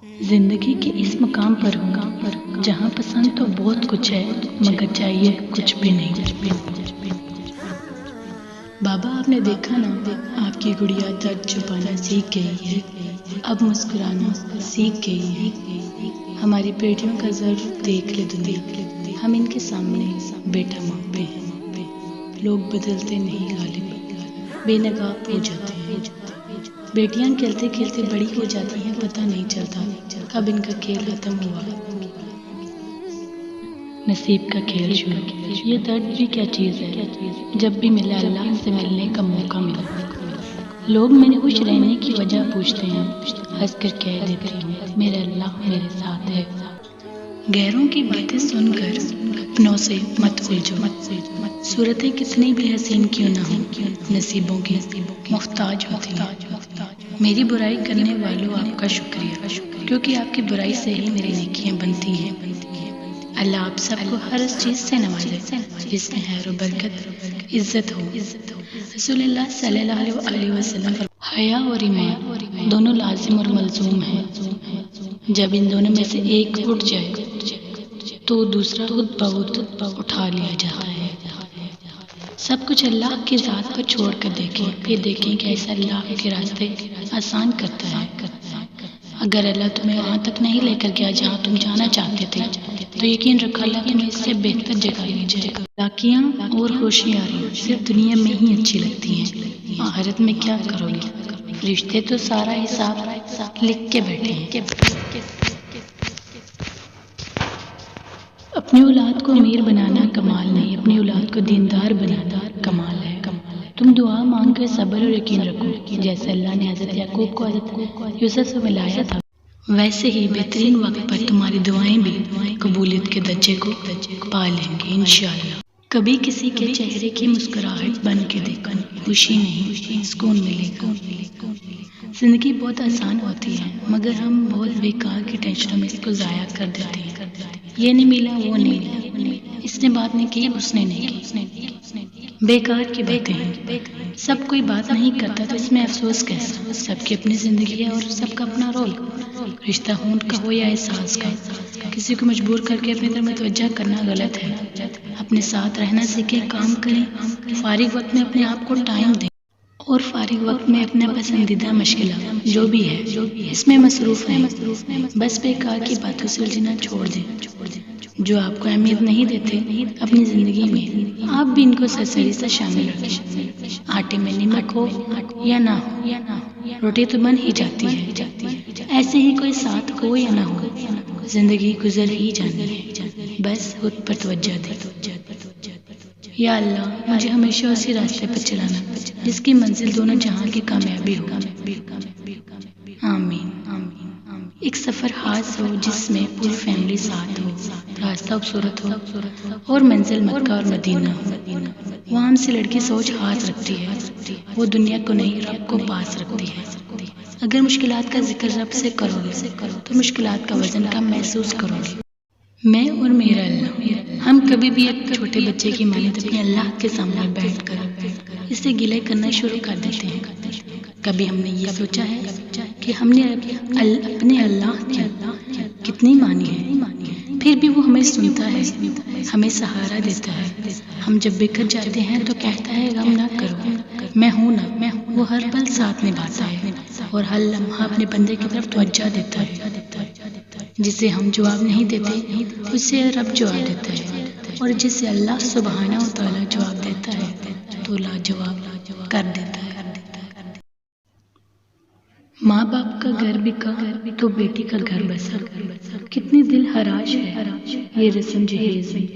زندگی کے اس مقام پر ہوں جہاں پسند تو بہت کچھ ہے مگر چاہیے کچھ بھی نہیں۔ بابا آپ نے دیکھا نا، آپ کی گڑیا درد چھپانا سیکھ گئی ہے، اب مسکرانا سیکھ گئی ہے۔ ہماری بیٹیوں کا ظرف دیکھ لے دنیا، ہم ان کے سامنے بیٹا مانگتے ہیں۔ لوگ بدلتے نہیں غالب، بے نقاب ہو جاتے ہیں۔ بیٹیاں کھیلتے کھیلتے بڑی ہو جاتی ہیں، پتہ نہیں چلتا کب ان کا کھیل ختم ہوا۔ نصیب کا کھیل شروع، یہ درد بھی کیا چیز ہے، جب بھی ملا اللہ سے ملنے کا موقع ملا۔ لوگ میرے خوش رہنے کی وجہ پوچھتے ہیں، ہنس کر کہہ دیتی ہوں میرا اللہ میرے ساتھ ہے۔ غیروں کی باتیں سن کر اپنوں سے مت الجھو، صورتیں کتنی بھی حسین کیوں نہ ہوں، نصیبوں کی محتاج ہوتی ہیں۔ میری برائی کرنے والوں آپ کا شکریہ، کیونکہ آپ کی برائی سے ہی میری نیکیاں بنتی ہیں۔ اللہ آپ سب کو ہر اس چیز سے نوازے جس میں خیر و برکت عزت ہو۔ رسول اللہ صلی اللہ علیہ وسلم حیا اور ایمان دونوں لازم اور ملزوم ہیں۔ جب ان دونوں میں سے ایک اٹھ جائے تو دوسرا خود بخود اٹھا لیا جاتا ہے۔ سب کچھ اللہ کی ذات پر چھوڑ کر دیکھیں، پھر دیکھیں کہ ایسا اللہ کے راستے آسان کرتا ہے۔ اگر اللہ تمہیں وہاں تک نہیں لے کر گیا جہاں تم جانا چاہتے تھے تو یقین رکھو اللہ تمہیں اس سے بہتر جگہ لے جائے گا۔ چالاکیاں اور ہوشیاریاں صرف دنیا میں ہی اچھی لگتی ہیں، آخرت میں کیا کرو گے؟ فرشتے تو سارا حساب لکھ کے بیٹھے ہیں۔ اپنی اولاد کو امیر بنانا کمال نہیں، اپنی اولاد کو دیندار بنانا کمال ہے۔ تم دعا مانگ کر صبر اور یقین رکھو، جیسے اللہ نے حضرت یعقوب کو حضرت یوسف سے ملایا تھا، ویسے ہی بہترین وقت پر تمہاری دعائیں بھی قبولیت کے درجے کو پا لیں گے انشاءاللہ۔ کبھی کسی کے چہرے کی مسکراہٹ بن کے دیکھو، خوشی نہیں سکون ملے گا۔ زندگی بہت آسان ہوتی ہے مگر ہم بہت بیکار کی ٹینشنوں میں اس کو ضائع کر دیتے ہیں۔ یہ نہیں ملا وہ نہیں ملا، اس نے بات نہیں کی اس نے نہیں کی، بیکار کی باتیں ہیں۔ سب کوئی بات نہیں کرتا تو اس میں افسوس کیسا؟ سب کی اپنی زندگی ہے اور سب کا اپنا رول، رشتہ ہونٹ کا ہو یا احساس کا۔ کسی کو مجبور کر کے اپنی طرف متوجہ کرنا غلط ہے۔ اپنے ساتھ رہنا سیکھیں، کام کریں، فارغ وقت میں اپنے آپ کو ٹائم دیں اور فارغ وقت میں اپنا پسندیدہ مشغلہ جو بھی ہے اس میں مصروف رہیں۔ بس بیکار کی باتوں سے الجھنا چھوڑ دیں۔ جو آپ کو اہمیت نہیں دیتے اپنی زندگی میں، آپ بھی ان کو سرسری سے شامل رکھیں۔ آٹے میں نمک ہو یا نہ ہو، روٹی تو بن ہی جاتی ہے۔ ایسے ہی کوئی ساتھ ہو یا نہ ہو، زندگی گزر ہی جانی ہے، بس خود پر توجہ دیں۔ یا اللہ مجھے ہمیشہ اسی راستے پر چلانا جس کی منزل دونوں جہاں کی کامیابی ہو۔ آمین۔ ایک سفر خاص ہو جس میں پوری فیملی ساتھ ہو، راستہ خوبصورت ہو اور منزل مکہ اور مدینہ ہو۔ وہاں ہم سے لڑکی سوچ خاص رکھتی ہے، وہ دنیا کو نہیں رب کو پاس رکھتی ہے۔ اگر مشکلات کا ذکر رب سے کرو گے تو مشکلات کا وزن کم محسوس کرو گے۔ میں اور میرا اللہ، ہم کبھی بھی ایک چھوٹے بچے کی مانند اپنے اللہ کے سامنے بیٹھ کر اس سے گلے کرنا شروع کر دیتے ہیں۔ کبھی ہم نے یہ سوچا ہے کہ ہم نے اپنے اللہ کی کتنی مانی ہے، پھر بھی وہ ہمیں سنتا ہے، ہمیں سہارا دیتا ہے۔ ہم جب بکھر جاتے ہیں تو کہتا ہے غم نہ کرو، میں ہوں نا۔ وہ ہر پل ساتھ نبھاتا ہے اور ہر لمحہ اپنے بندے کی طرف توجہ دیتا ہے۔ جسے ہم جواب نہیں دیتے اسے رب جواب دیتا ہے، اور جسے اللہ سبحانہ و تعالیٰ جواب دیتا ہے تو لاجواب کر دیتا ہے۔ ماں باپ کا گھر بکا تو بیٹی کا گھر بسا، کتنی دل خراش ہے یہ رسم جہیز میں۔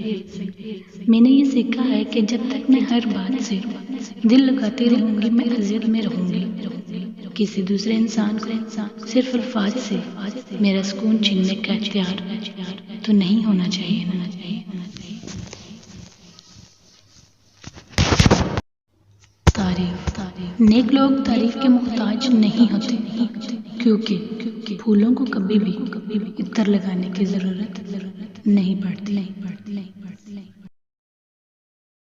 میں نے یہ سیکھا ہے کہ جب تک میں ہر بات سے دل لگاتی رہوں گی میں اذیت میں رہوں گی۔ کسی دوسرے انسان کو صرف الفاظ سے میرا سکون چھیننے کا اختیار تو نہیں ہونا چاہیے۔ نیک لوگ تعریف کے محتاج نہیں ہوتے، کیونکہ پھولوں کو کبھی بھی عطر لگانے کی ضرورت نہیں پڑتی۔